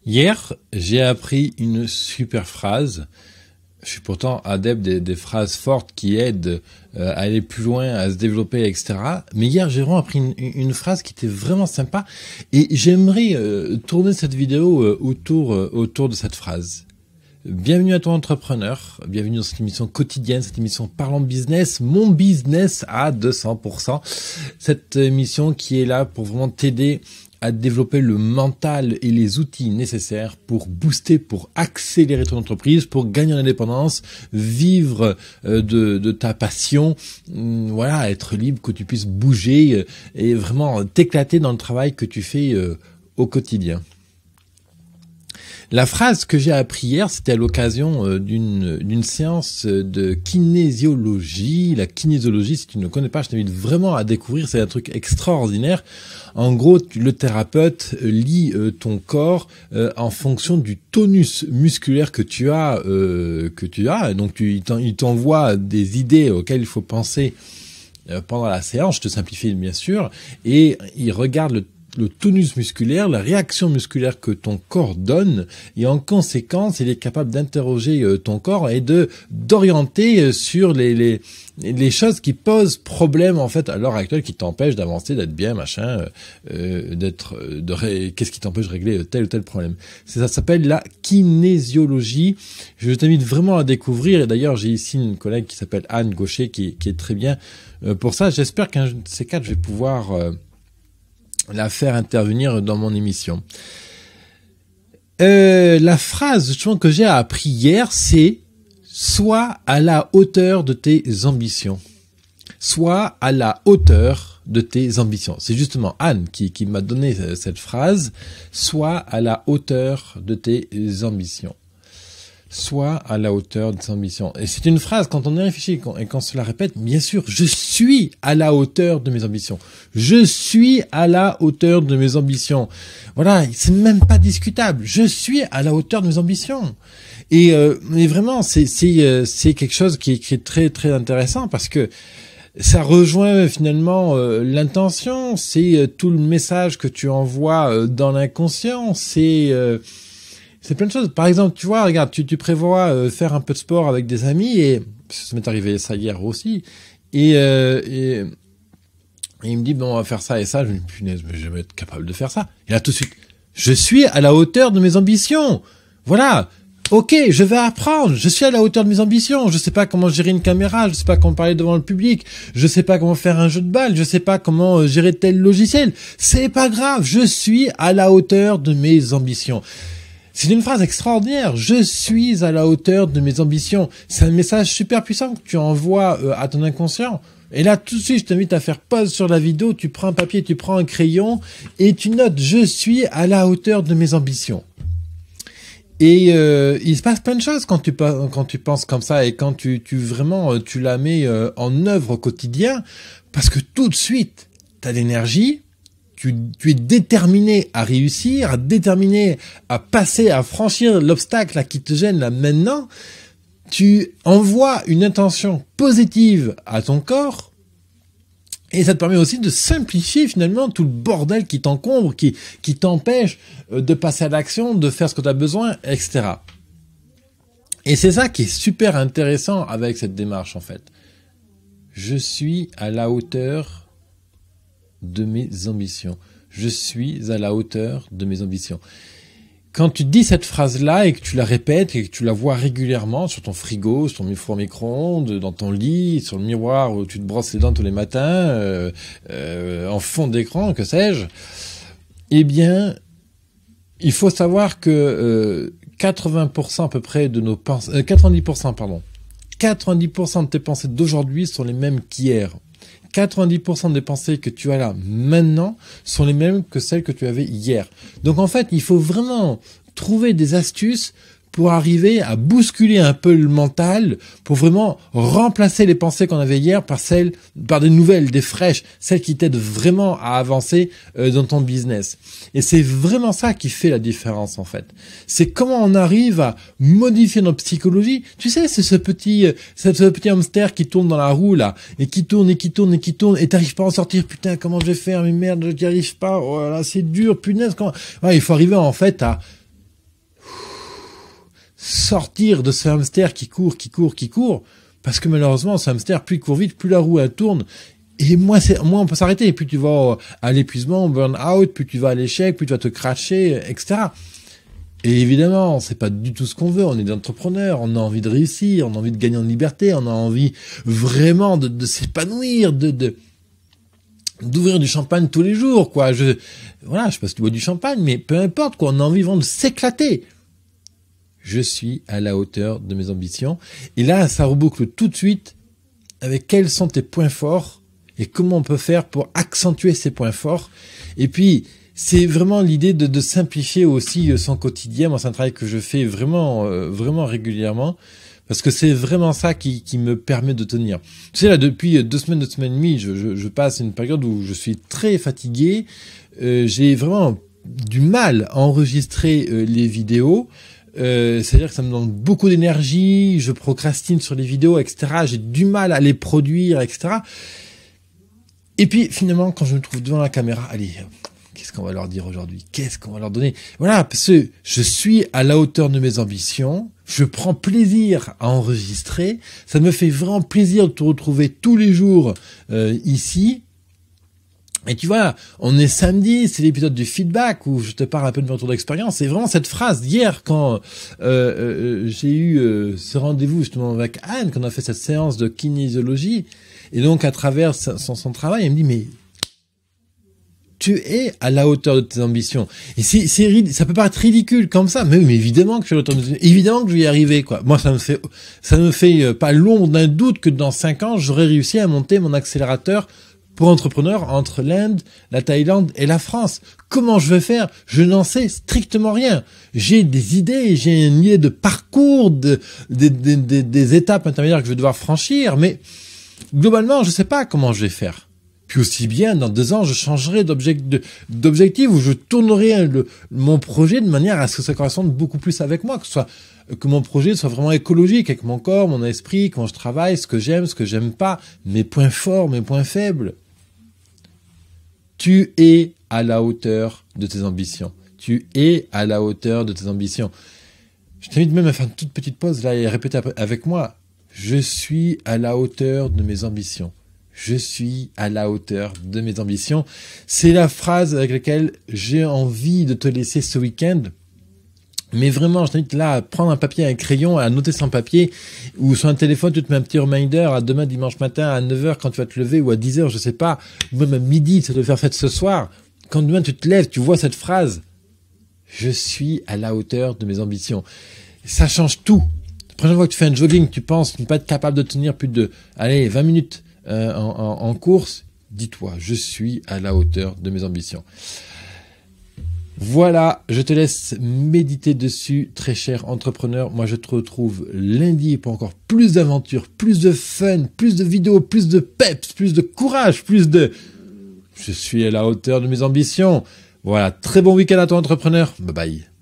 Hier, j'ai appris une super phrase. Je suis pourtant adepte des phrases fortes qui aident à aller plus loin, à se développer, etc. Mais hier, j'ai vraiment appris une phrase qui était vraiment sympa. Et j'aimerais tourner cette vidéo autour de cette phrase. Bienvenue à toi entrepreneur, bienvenue dans cette émission quotidienne, cette émission Parlons Business, mon business à 200%. Cette émission qui est là pour vraiment t'aider à développer le mental et les outils nécessaires pour booster, pour accélérer ton entreprise, pour gagner en indépendance, vivre de ta passion, voilà, être libre, que tu puisses bouger et vraiment t'éclater dans le travail que tu fais au quotidien. La phrase que j'ai appris hier, c'était à l'occasion d'une séance de kinésiologie. La kinésiologie, si tu ne le connais pas, je t'invite vraiment à découvrir, c'est un truc extraordinaire. En gros, le thérapeute lit ton corps en fonction du tonus musculaire que tu as. Donc, il t'envoie des idées auxquelles il faut penser pendant la séance. Je te simplifie bien sûr. Et il regarde le tonus musculaire, la réaction musculaire que ton corps donne, et en conséquence, il est capable d'interroger ton corps et d'orienter sur les choses qui posent problème en fait à l'heure actuelle, qui t'empêchent d'avancer, d'être bien, machin, qu'est-ce qui t'empêche de régler tel ou tel problème. Ça s'appelle la kinésiologie. Je t'invite vraiment à découvrir, et d'ailleurs j'ai ici une collègue qui s'appelle Anne Gaucher qui est très bien pour ça. J'espère qu'un de ces quatre, je vais pouvoir la faire intervenir dans mon émission. La phrase justement que j'ai appris hier, c'est « Sois à la hauteur de tes ambitions ». Sois à la hauteur de tes ambitions. C'est justement Anne qui m'a donné cette phrase. Sois à la hauteur de tes ambitions. Sois à la hauteur de tes ambitions. Et c'est une phrase, quand on y réfléchit et qu'on se la répète, bien sûr, je suis à la hauteur de mes ambitions. Je suis à la hauteur de mes ambitions. Voilà, c'est même pas discutable. Je suis à la hauteur de mes ambitions. Et vraiment, c'est quelque chose qui est très très intéressant parce que ça rejoint finalement l'intention. C'est tout le message que tu envoies dans l'inconscient. C'est plein de choses. Par exemple, tu vois, regarde, tu prévois faire un peu de sport avec des amis et ça m'est arrivé ça hier aussi. Et il me dit bon, on va faire ça et ça. Je me dis punaise, mais je vais être capable de faire ça. Et là tout de suite, je suis à la hauteur de mes ambitions. Voilà. Ok, je vais apprendre. Je suis à la hauteur de mes ambitions. Je sais pas comment gérer une caméra. Je sais pas comment parler devant le public. Je sais pas comment faire un jeu de balle. Je sais pas comment gérer tel logiciel. C'est pas grave. Je suis à la hauteur de mes ambitions. C'est une phrase extraordinaire. Je suis à la hauteur de mes ambitions. C'est un message super puissant que tu envoies à ton inconscient. Et là, tout de suite, je t'invite à faire pause sur la vidéo. Tu prends un papier, tu prends un crayon et tu notes « Je suis à la hauteur de mes ambitions ». Et il se passe plein de choses quand tu penses comme ça et quand tu la mets en œuvre au quotidien, parce que tout de suite, tu as l'énergie. Tu es déterminé à réussir, déterminé à passer, à franchir l'obstacle là, qui te gêne là maintenant. Tu envoies une intention positive à ton corps et ça te permet aussi de simplifier finalement tout le bordel qui t'encombre, qui t'empêche de passer à l'action, de faire ce que tu as besoin, etc. Et c'est ça qui est super intéressant avec cette démarche en fait. Je suis à la hauteur de mes ambitions. Je suis à la hauteur de mes ambitions. Quand tu dis cette phrase-là et que tu la répètes et que tu la vois régulièrement sur ton frigo, sur ton four micro-ondes, dans ton lit, sur le miroir où tu te brosses les dents tous les matins, en fond d'écran, que sais-je, eh bien, il faut savoir que 80% à peu près de nos pensées, 90% de tes pensées d'aujourd'hui sont les mêmes qu'hier. 90% des pensées que tu as là maintenant sont les mêmes que celles que tu avais hier. Donc en fait, il faut vraiment trouver des astuces pour arriver à bousculer un peu le mental, pour vraiment remplacer les pensées qu'on avait hier par des nouvelles, des fraîches, celles qui t'aident vraiment à avancer dans ton business. Et c'est vraiment ça qui fait la différence en fait. C'est comment on arrive à modifier notre psychologie. Tu sais, c'est ce petit hamster qui tourne dans la roue là, et qui tourne, et t'arrives pas à en sortir. Putain, comment je vais faire? Mais merde, je n'y arrive pas. Oh là, c'est dur, punaise. Ouais, il faut arriver en fait à sortir de ce hamster qui court, parce que malheureusement, ce hamster, plus il court vite, plus la roue elle tourne, et moins on peut s'arrêter, plus tu vas à l'épuisement, au burn-out, plus tu vas à l'échec, plus tu vas te cracher, etc. Et évidemment, c'est pas du tout ce qu'on veut, on est des entrepreneurs, on a envie de réussir, on a envie de gagner en liberté, on a envie vraiment de s'épanouir, d'ouvrir du champagne tous les jours, quoi. Je sais pas si tu bois du champagne, mais peu importe, quoi. On a envie vraiment de s'éclater. Je suis à la hauteur de mes ambitions. Et là, ça reboucle tout de suite avec quels sont tes points forts et comment on peut faire pour accentuer ces points forts. Et puis, c'est vraiment l'idée de simplifier aussi son quotidien. Moi, c'est un travail que je fais vraiment régulièrement. Parce que c'est vraiment ça qui me permet de tenir. Tu sais, là, depuis 2 semaines et demie, je passe une période où je suis très fatigué. J'ai vraiment du mal à enregistrer les vidéos. C'est-à-dire que ça me demande beaucoup d'énergie. Je procrastine sur les vidéos, etc. J'ai du mal à les produire, etc. Et puis, finalement, quand je me trouve devant la caméra, allez, qu'est-ce qu'on va leur dire aujourd'hui? Qu'est-ce qu'on va leur donner? Voilà, parce que je suis à la hauteur de mes ambitions. Je prends plaisir à enregistrer. Ça me fait vraiment plaisir de te retrouver tous les jours ici. Et tu vois, on est samedi, c'est l'épisode du feedback où je te parle un peu de mon retour d'expérience. C'est vraiment cette phrase d'hier quand j'ai eu ce rendez-vous justement avec Anne, qu'on a fait cette séance de kinésiologie. Et donc à travers son travail, elle me dit mais tu es à la hauteur de tes ambitions. Et ça peut paraître ridicule comme ça, mais évidemment que je suis à la hauteur de mes ambitions. Évidemment que je vais y arriver, quoi. Moi, ça me fait pas l'ombre d'un doute que dans 5 ans, j'aurais réussi à monter mon accélérateur pour entrepreneurs entre l'Inde, la Thaïlande et la France. Comment je vais faire? Je n'en sais strictement rien. J'ai des idées, j'ai une idée de parcours, des étapes intermédiaires que je vais devoir franchir, mais globalement, je sais pas comment je vais faire. Puis aussi bien, dans 2 ans, je changerai d'objectif ou je tournerai mon projet de manière à ce que ça corresponde beaucoup plus avec moi, que mon projet soit vraiment écologique avec mon corps, mon esprit, comment je travaille, ce que j'aime pas, mes points forts, mes points faibles. Tu es à la hauteur de tes ambitions. Tu es à la hauteur de tes ambitions. Je t'invite même à faire une toute petite pause là et à répéter avec moi. Je suis à la hauteur de mes ambitions. Je suis à la hauteur de mes ambitions. C'est la phrase avec laquelle j'ai envie de te laisser ce week-end. Mais vraiment, je t'invite là à prendre un papier et un crayon, à noter sur un papier, ou sur un téléphone, tu te mets un petit reminder à demain dimanche matin à 9h quand tu vas te lever, ou à 10h, je sais pas, ou même à midi, ça doit faire fête ce soir. Quand demain tu te lèves, tu vois cette phrase. Je suis à la hauteur de mes ambitions. Ça change tout. La prochaine fois que tu fais un jogging, tu penses ne pas être capable de tenir plus de, 20 minutes en course, dis-toi, je suis à la hauteur de mes ambitions. Voilà, je te laisse méditer dessus, très cher entrepreneur. Moi, je te retrouve lundi pour encore plus d'aventures, plus de fun, plus de vidéos, plus de peps, plus de courage, je suis à la hauteur de mes ambitions. Voilà, très bon week-end à toi, entrepreneur. Bye bye.